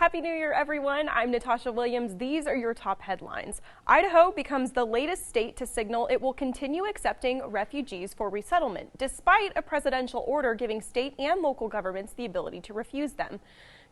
Happy New Year, everyone. I'm Natasha Williams. These are your top headlines. Idaho becomes the latest state to signal it will continue accepting refugees for resettlement, despite a presidential order giving state and local governments the ability to refuse them.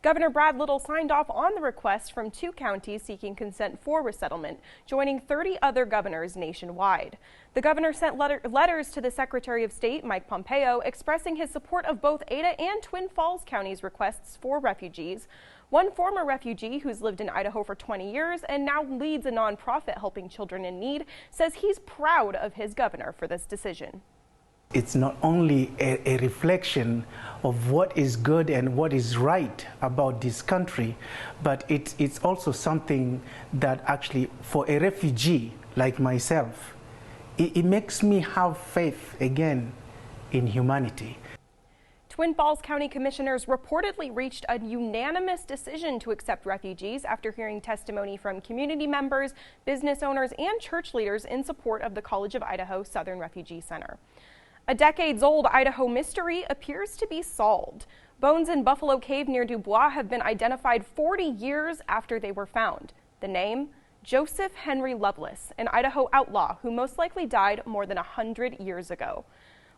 Governor Brad Little signed off on the request from 2 counties seeking consent for resettlement, joining 30 other governors nationwide. The governor sent letters to the Secretary of State, Mike Pompeo, expressing his support of both Ada and Twin Falls counties' requests for refugees. One former refugee who's lived in Idaho for 20 years and now leads a nonprofit helping children in need says he's proud of his governor for this decision. It's not only a reflection of what is good and what is right about this country, but it's also something that actually, for a refugee like myself, it makes me have faith again in humanity. Twin Falls County commissioners reportedly reached a unanimous decision to accept refugees after hearing testimony from community members, business owners, and church leaders in support of the College of Idaho Southern Refugee Center. A decades-old Idaho mystery appears to be solved. Bones in Buffalo Cave near Dubois have been identified 40 years after they were found. The name? Joseph Henry Lovelace, an Idaho outlaw who most likely died more than 100 years ago.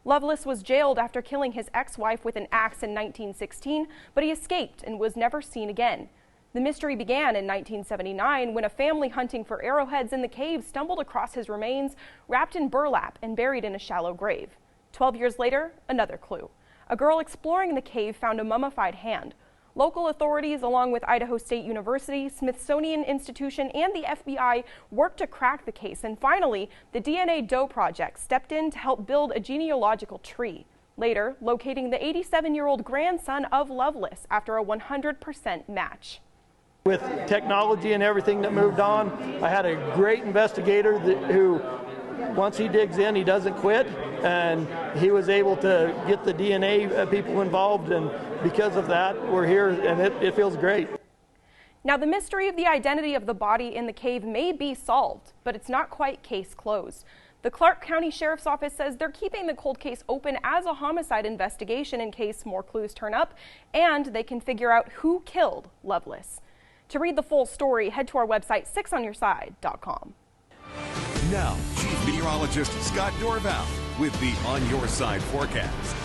Lovelace was jailed after killing his ex-wife with an axe in 1916, but he escaped and was never seen again. The mystery began in 1979 when a family hunting for arrowheads in the cave stumbled across his remains, wrapped in burlap and buried in a shallow grave. 12 years later, another clue. A girl exploring the cave found a mummified hand. Local authorities, along with Idaho State University, Smithsonian Institution, and the FBI, worked to crack the case, and finally, the DNA Doe Project stepped in to help build a genealogical tree. Later, locating the 87-year-old grandson of Lovelace after a 100% match. With technology and everything that moved on, I had a great investigator who, once he digs in, he doesn't quit, and he was able to get the DNA people involved, and because of that, we're here, and it feels great. Now, the mystery of the identity of the body in the cave may be solved, but it's not quite case closed. The Clark County Sheriff's Office says they're keeping the cold case open as a homicide investigation in case more clues turn up, and they can figure out who killed Lovelace. To read the full story, head to our website, 6onyourside.com. Now, Chief Meteorologist Scott Dorval with the On Your Side forecast.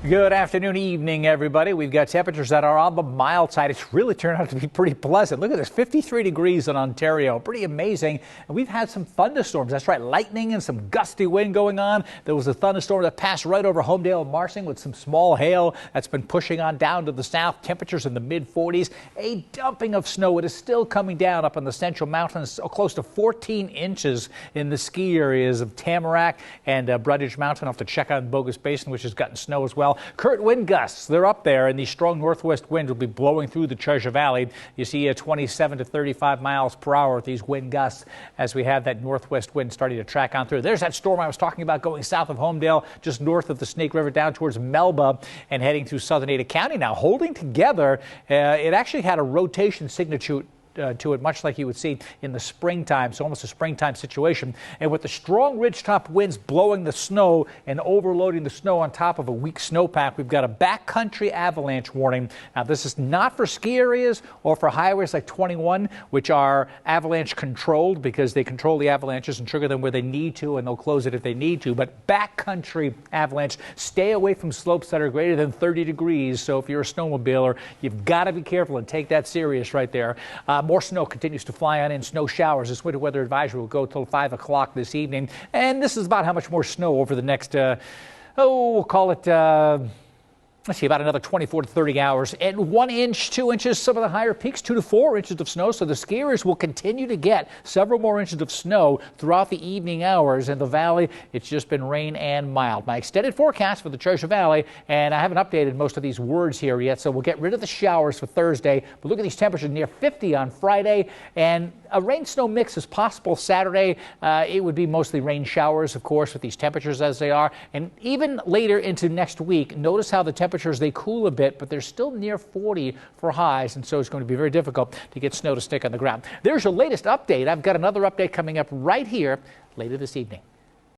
Good afternoon, evening, everybody. We've got temperatures that are on the mild side. It's really turned out to be pretty pleasant. Look at this, 53 degrees in Ontario. Pretty amazing. And we've had some thunderstorms. That's right, lightning and some gusty wind going on. There was a thunderstorm that passed right over Homedale and Marsing with some small hail that's been pushing on down to the south. Temperatures in the mid-40s. A dumping of snow. It is still coming down up in the Central Mountains, close to 14 inches in the ski areas of Tamarack and Brundage Mountain. I'll have to check on Bogus Basin, which has gotten snow as well. Current wind gusts, they're up there, and the strong northwest wind will be blowing through the Treasure Valley. You see 27 to 35 miles per hour with these wind gusts as we have that northwest wind starting to track on through. There's that storm I was talking about going south of Homedale, just north of the Snake River down towards Melba and heading through southern Ada County. Now holding together, it actually had a rotation signature to it, much like you would see in the springtime, so almost a springtime situation. And with the strong ridgetop winds blowing the snow and overloading the snow on top of a weak snowpack, we've got a backcountry avalanche warning. Now, this is not for ski areas or for highways like 21, which are avalanche controlled because they control the avalanches and trigger them where they need to, and they'll close it if they need to. But backcountry avalanche, stay away from slopes that are greater than 30 degrees. So if you're a snowmobiler, you've got to be careful and take that serious right there. More snow continues to fly on in. Snow showers. This winter weather advisory will go till 5 o'clock this evening. And this is about how much more snow over the next, we'll call it, let's see, about another 24 to 30 hours. And 1 inch, 2 inches, some of the higher peaks, 2 to 4 inches of snow. So the skiers will continue to get several more inches of snow throughout the evening hours. In the valley, it's just been rain and mild. My extended forecast for the Treasure Valley, and I haven't updated most of these words here yet, so we'll get rid of the showers for Thursday. But look at these temperatures near 50 on Friday, and a rain-snow mix is possible Saturday. It would be mostly rain showers, of course, with these temperatures as they are. And even later into next week, notice how the temperatures, they cool a bit, but they're still near 40 for highs, and so it's going to be very difficult to get snow to stick on the ground. There's your latest update. I've got another update coming up right here later this evening.